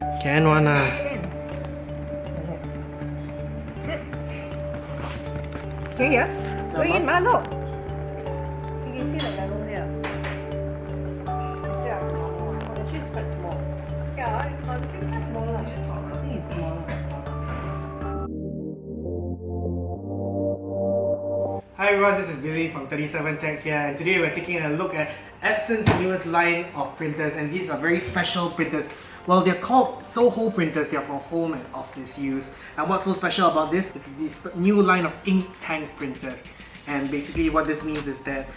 Can one Can. Sit. Can you hear? Go in, Ma, look. You can see the levels here. Instead of the normal one. Oh, the sheet is quite small. Yeah, it's about the same size smaller. It's just taller. I think it's smaller. Hi everyone, this is Billy from 37 Tech here, and today we're taking a look at Epson's newest line of printers, and these are very special printers. Well, they're called SoHo printers. They're for home and office use. And what's so special about this is this new line of ink tank printers. And basically what this means is that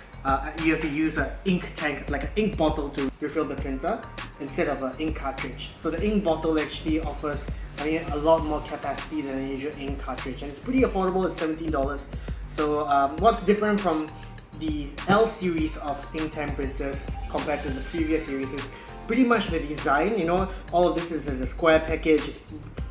you have to use an ink tank, like an ink bottle, to refill the printer instead of an ink cartridge. So the ink bottle actually offers a lot more capacity than a usual ink cartridge, and it's pretty affordable. It's $17. So what's different from the L series of ink tank printers compared to the previous series is pretty much the design. You know, all of this is in a square package. It's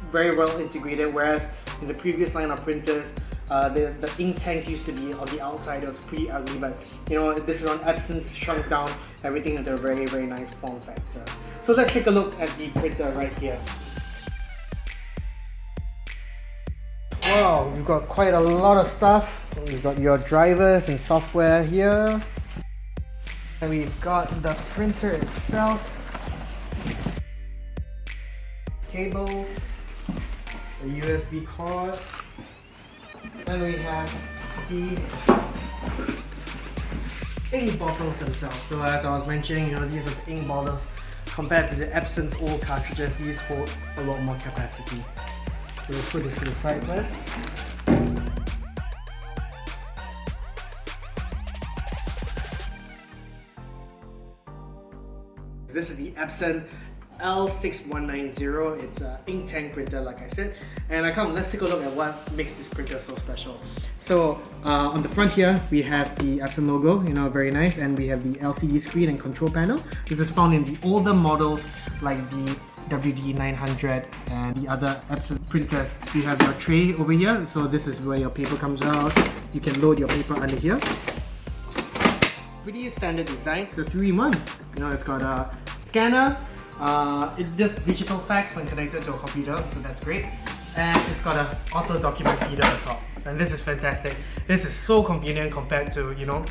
very well integrated, whereas in the previous line of printers, the ink tanks used to be on the outside. It was pretty ugly, but you know, this one, Epson's shrunk down everything into a very, very nice form factor. So let's take a look at the printer right here. Wow, you've got quite a lot of stuff. You've got your drivers and software here. And we've got the printer itself. Cables, a USB cord, and we have the ink bottles themselves. So as I was mentioning, you know, these are the ink bottles. Compared to the Epson's old cartridges, these hold a lot more capacity. So we'll put this to the side first. This is the Epson L6190. It's an ink tank printer, like I said. And let's take a look at what makes this printer so special. So on the front here, we have the Epson logo, you know, very nice. And we have the LCD screen and control panel. This is found in the older models like the WD900 and the other Epson printers. You have your tray over here. So this is where your paper comes out. You can load your paper under here. Pretty standard design. It's a 3-in-1. You know, it's got a scanner. It does digital fax when connected to a computer, so that's great. And it's got an auto document feeder on top. And this is fantastic. This is so convenient compared to, you know,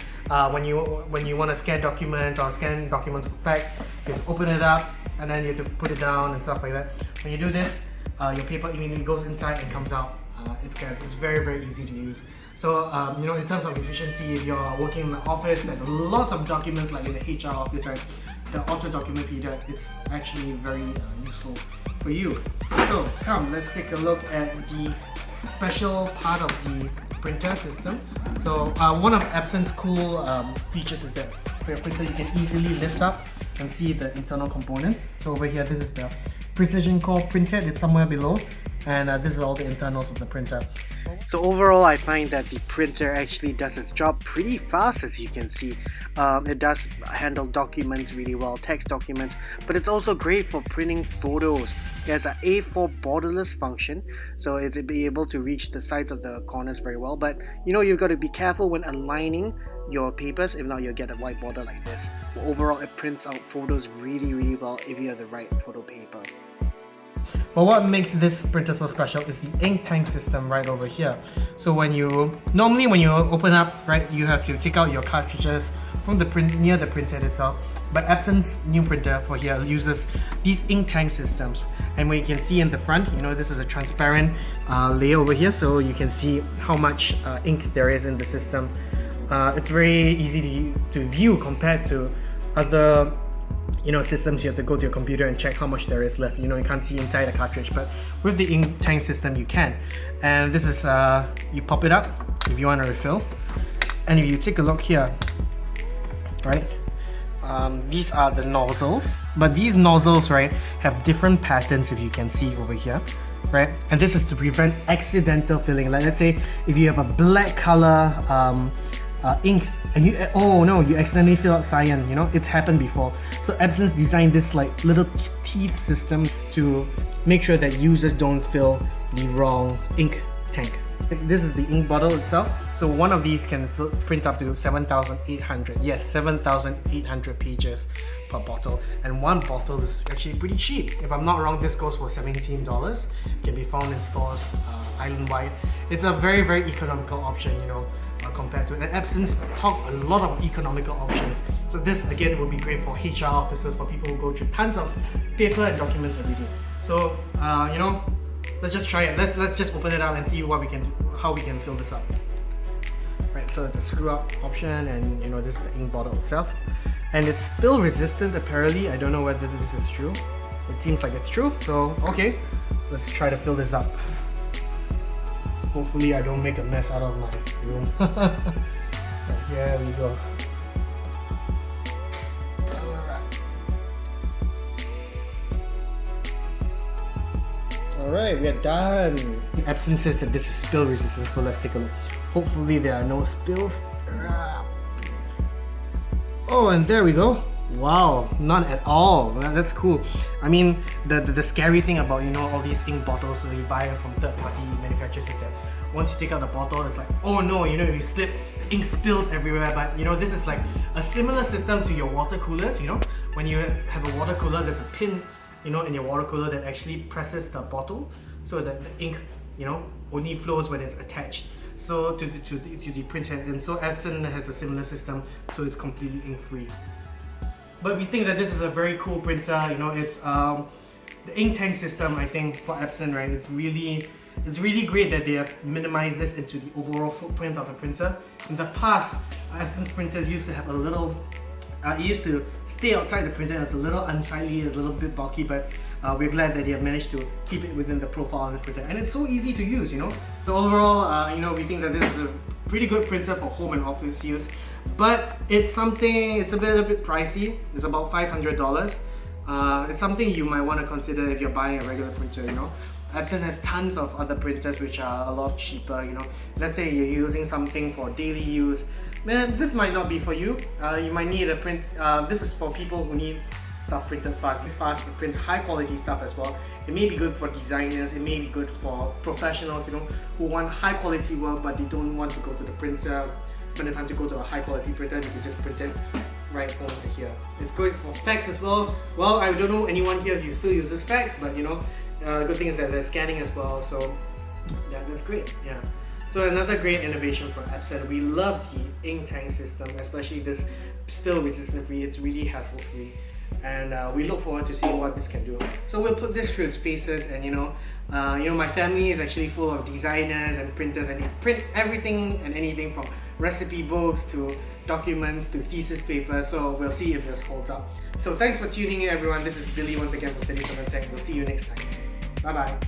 when you want to scan documents or scan documents for fax, you have to open it up and then you have to put it down and stuff like that. When you do this, your paper immediately goes inside and comes out. It's very, very easy to use. So, you know, in terms of efficiency, if you're working in the office, there's lots of documents like in the HR office, right? The auto document feeder is actually very useful for you. So, let's take a look at the special part of the printer system. So, one of Epson's cool features is that for your printer, you can easily lift up and see the internal components. So over here, this is the precision core printhead. It's somewhere below, and this is all the internals of the printer. So overall, I find that the printer actually does its job pretty fast, as you can see. It does handle documents really well, text documents, but it's also great for printing photos. It has an A4 borderless function, so it'll be able to reach the sides of the corners very well. But you know, you've got to be careful when aligning your papers, if not you'll get a white border like this. But overall, it prints out photos really, really well if you have the right photo paper. But what makes this printer so special is the ink tank system right over here. So normally when you open up, right, you have to take out your cartridges from the near the printhead itself. But Epson's new printer for here uses these ink tank systems. And when you can see in the front, you know, this is a transparent layer over here, so you can see how much ink there is in the system. It's very easy to view compared to other, you know, systems. You have to go to your computer and check how much there is left. You know, you can't see inside the cartridge, but with the ink tank system you can. And this is, you pop it up if you want to refill. And if you take a look here, right, these are the nozzles. But these nozzles, right, have different patterns, if you can see over here, right? And this is to prevent accidental filling. Like, let's say if you have a black color ink and you accidentally fill up cyan. You know, it's happened before. So Epson's designed this like little teeth system to make sure that users don't fill the wrong ink tank. This is the ink bottle itself. So one of these can print up to 7,800. Yes, 7,800 pages per bottle. And one bottle is actually pretty cheap. If I'm not wrong, this goes for $17. It can be found in stores island-wide. It's a very, very economical option, you know, compared to it. And Epson's talked a lot of economical options. So this again would be great for HR officers, for people who go through tons of paper and documents every day. So you know, let's just try it. Let's just open it up and see what we can do, how we can fill this up. Right, so it's a screw up option, and you know, this is the ink bottle itself. And it's spill resistant apparently. I don't know whether this is true. It seems like it's true. So okay, let's try to fill this up. Hopefully I don't make a mess out of my room. Right, here we go. Alright, we are done. Epson says that this is spill resistant, so let's take a look. Hopefully there are no spills. Oh, and there we go. Wow, none at all. Well, that's cool. I mean, the scary thing about, you know, all these ink bottles that you buy from third-party manufacturers is that once you take out the bottle, it's like, oh no, you know, if you slip, ink spills everywhere. But you know, this is like a similar system to your water coolers. You know, when you have a water cooler, there's a pin, you know, in your water cooler that actually presses the bottle so that the ink, you know, only flows when it's attached. So to the printer, and so Epson has a similar system, so it's completely ink-free. But we think that this is a very cool printer. You know, it's the ink tank system. I think for Epson, right? It's really great that they have minimized this into the overall footprint of the printer. In the past, Epson's printers used to have a little. It used to stay outside the printer. It's a little unsightly, a little bit bulky, but we're glad that they have managed to keep it within the profile of the printer. And it's so easy to use, you know. So overall, you know, we think that this is a pretty good printer for home and office use. But it's a bit pricey. It's about $500. It's something you might want to consider if you're buying a regular printer, you know. Epson has tons of other printers which are a lot cheaper, you know. Let's say you're using something for daily use. Man, this might not be for you. You might need a print. This is for people who need stuff printed fast. It's fast, it prints high quality stuff as well. It may be good for designers, it may be good for professionals, you know, who want high quality work but they don't want to go to the printer, spend the time to go to a high quality printer. You can just print it right over here. It's good for fax as well. Well, I don't know anyone here who still uses fax, but you know, the good thing is that they're scanning as well, so yeah, that's great. Yeah. So another great innovation from Epson. We love the ink tank system, especially this still resistant free. It's really hassle free, and we look forward to seeing what this can do. So we'll put this through its paces, and you know, my family is actually full of designers and printers, and they print everything and anything from recipe books to documents to thesis papers. So we'll see if this holds up. So thanks for tuning in, everyone. This is Billy once again from 37 Tech. We'll see you next time. Bye bye.